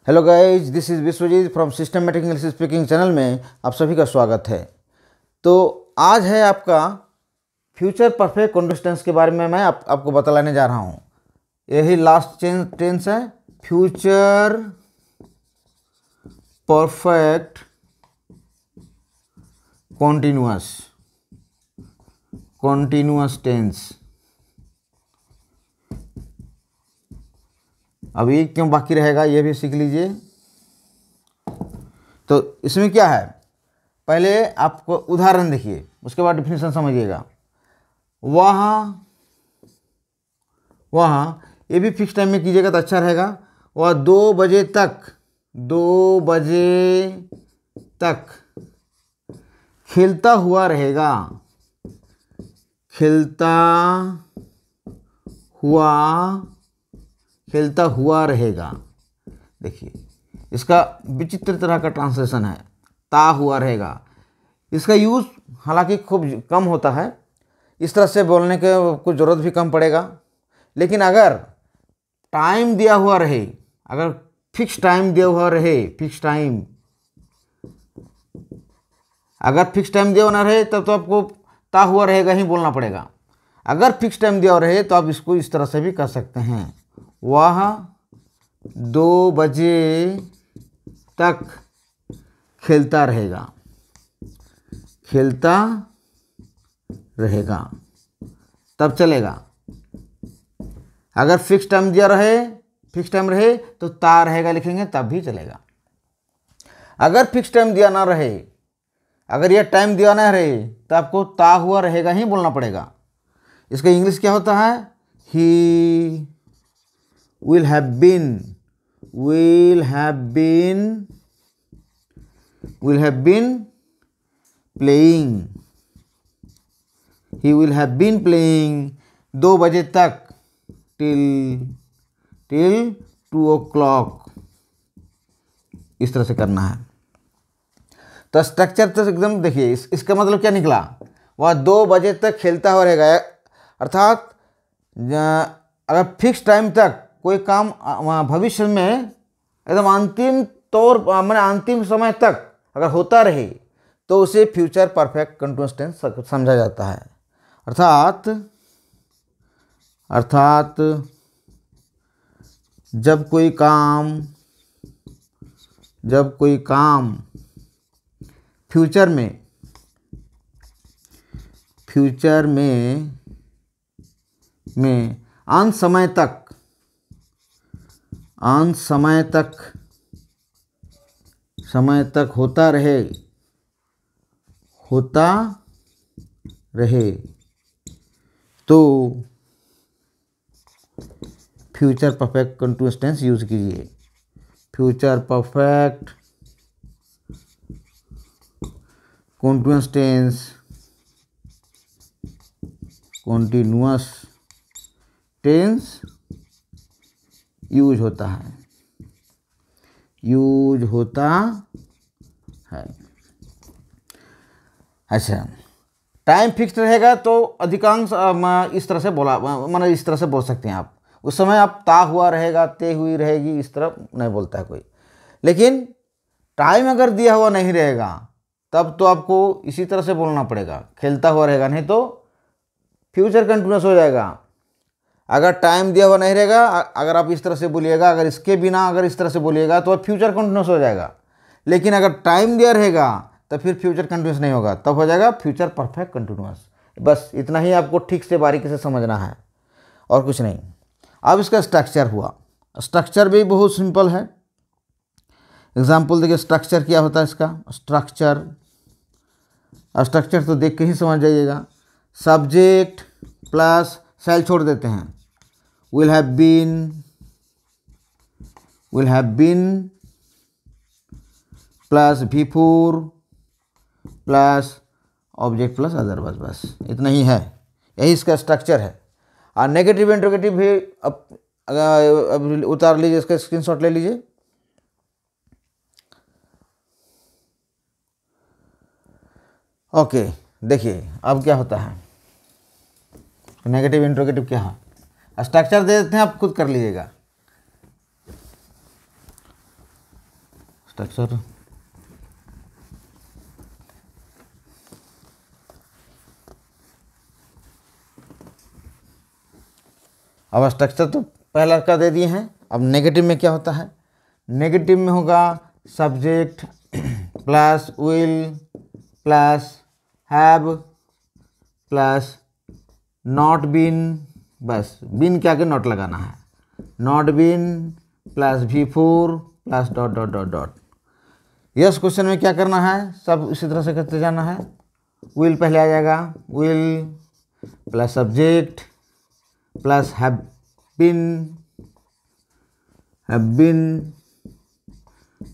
Hello guys, this is Vishwajeet from systematic English speaking channel में आप सभी का स्वागत है। तो आज है आपका फ्यूचर परफेक्ट कंटीन्यूअस के बारे में मैं आपको बतलाने जा रहा हूँ। यही लास्ट टेंस है, फ्यूचर परफेक्ट कॉन्टिन्यूअस टेंस। अब ये क्यों बाकी रहेगा ये भी सीख लीजिए। तो इसमें क्या है, पहले आपको उदाहरण देखिए, उसके बाद डिफिनेशन समझिएगा। वहाँ ये भी फिक्स टाइम में कीजिएगा तो अच्छा रहेगा। वह 2 बजे तक खेलता हुआ रहेगा। देखिए, इसका विचित्र तरह का ट्रांसलेशन है, ता हुआ रहेगा। इसका यूज़ हालांकि खूब कम होता है, इस तरह से बोलने के कुछ ज़रूरत भी कम पड़ेगा। लेकिन अगर टाइम दिया हुआ रहे, अगर फिक्स टाइम दिया हुआ रहे, अगर फिक्स टाइम दिया हुआ ना रहे तब तो आपको ता हुआ रहेगा ही बोलना पड़ेगा। अगर फिक्स टाइम दिया हुआ रहे तो आप इसको इस तरह से भी कर सकते हैं, वह 2 बजे तक खेलता रहेगा, तब चलेगा। अगर फिक्स टाइम रहे तो ता रहेगा लिखेंगे, तब भी चलेगा। अगर फिक्स टाइम दिया ना रहे, अगर यह टाइम दिया ना रहे तो आपको ता हुआ रहेगा ही बोलना पड़ेगा। इसका इंग्लिश क्या होता है, ही will have been playing, 2 बजे तक, till 2 o'clock, इस तरह से करना है। तो स्ट्रक्चर तो एकदम देखिए, इसका मतलब क्या निकला, वह 2 बजे तक खेलता हुआ रहेगा। अर्थात अगर फिक्स टाइम तक कोई काम भविष्य में एकदम अंतिम समय तक अगर होता रहे तो उसे फ्यूचर परफेक्ट कंटीन्यूअस टेंस समझा जाता है। अर्थात जब कोई काम फ्यूचर में अंत समय तक होता रहे तो future perfect continuous tense use कीजिए। Future perfect continuous tense use होता है। अच्छा, टाइम फिक्स रहेगा तो अधिकांश इस तरह से बोल सकते हैं आप। उस समय आप ता हुआ रहेगा, ते हुई रहेगी, इस तरह नहीं बोलता है कोई। लेकिन टाइम अगर दिया हुआ नहीं रहेगा तब तो आपको इसी तरह से बोलना पड़ेगा, खेलता हुआ रहेगा, नहीं तो फ्यूचर कंटीन्यूअस हो जाएगा। अगर टाइम दिया हुआ नहीं रहेगा, अगर आप इस तरह से बोलिएगा, अगर इसके बिना अगर इस तरह से बोलिएगा तो फ्यूचर कंटीन्यूअस हो जाएगा। लेकिन अगर टाइम दिया रहेगा तो फिर फ्यूचर कंटीन्यूअस नहीं होगा, तब हो जाएगा फ्यूचर परफेक्ट कंटीन्यूअस। बस इतना ही आपको ठीक से बारीकी से समझना है और कुछ नहीं। अब इसका स्ट्रक्चर हुआ, स्ट्रक्चर भी बहुत सिंपल है। एग्जाम्पल देखिए, स्ट्रक्चर क्या होता है इसका। स्ट्रक्चर तो देख के ही समझ जाइएगा। सब्जेक्ट प्लस सेल छोड़ देते हैं, will have been plus before plus object plus other, बस इतना ही है, यही इसका स्ट्रक्चर है। और नेगेटिव इंट्रोगेटिव भी अब उतार लीजिए, इसका स्क्रीनशॉट ले लीजिए। ओके, देखिए अब क्या होता है, नेगेटिव इंट्रोगेटिव क्या है। स्ट्रक्चर दे देते हैं, आप खुद कर लीजिएगा। स्ट्रक्चर। अब स्ट्रक्चर तो पहला का दे दिए हैं। अब नेगेटिव में क्या होता है? नेगेटिव में होगा subject plus will plus have plus not been, बस बीन के आगे नॉट लगाना है, not been plus V4 plus dot dot dot dot. Yes question में क्या करना है? सब इसी तरह से करते जाना है। विल पहले आ जाएगा, will plus subject plus have been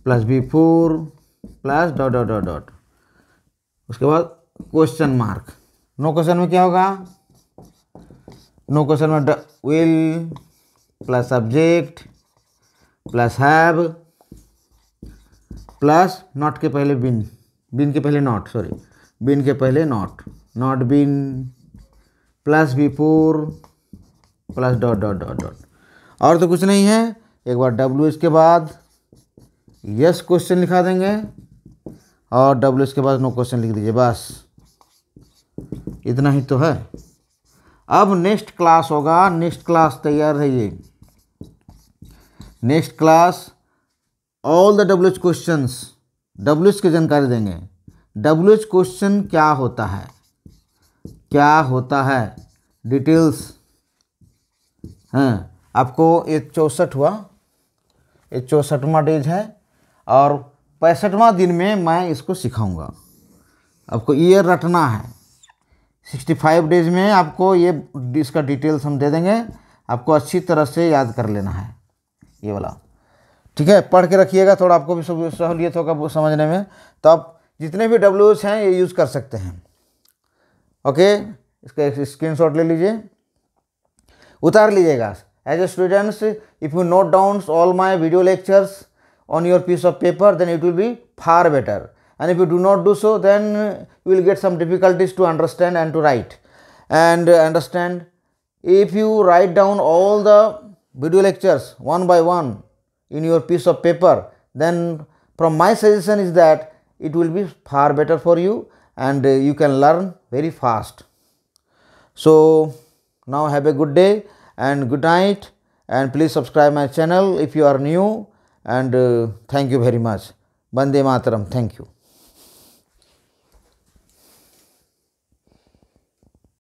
plus V4 plus dot dot dot dot. उसके बाद क्वेश्चन मार्क। नो क्वेश्चन में क्या होगा? नो क्वेश्चन में will plus subject plus have plus not के पहले बीन, बीन के पहले नॉट, सॉरी बीन के पहले not, not been plus V4 plus dot dot dot dot. और तो कुछ नहीं है। एक बार WH के बाद यस क्वेश्चन लिखा देंगे और WH के बाद नो क्वेश्चन लिख दीजिए, बस इतना ही तो है। अब नेक्स्ट क्लास होगा, नेक्स्ट क्लास तैयार रहिए। Next class all the WH questions, WH की जानकारी देंगे। WH क्वेश्चन क्या होता है, क्या होता है, डिटेल्स हैं। आपको ये 64 हुआ, ये 64वां डेज है और 65वां दिन में मैं इसको सिखाऊंगा। आपको ईयर रटना है। 65 डेज में आपको ये इसका डिटेल्स हम दे देंगे, आपको अच्छी तरह से याद कर लेना है ये वाला, ठीक है। पढ़ के रखिएगा, थोड़ा आपको भी सहूलियत होगा वो समझने में। तो आप जितने भी WH हैं ये यूज़ कर सकते हैं। ओके, इसका एक स्क्रीनशॉट ले लीजिए, उतार लीजिएगा। As a students, if you note down all my video lectures on your piece of paper, then it will be far better. And if you do not do so, then you will get some difficulties to understand and to write. And understand, if you write down all the video lectures one by one in your piece of paper, then from my suggestion is that it will be far better for you and you can learn very fast. So now have a good day and good night, and please subscribe my channel if you are new. And thank you very much. Bande Mataram. Thank you.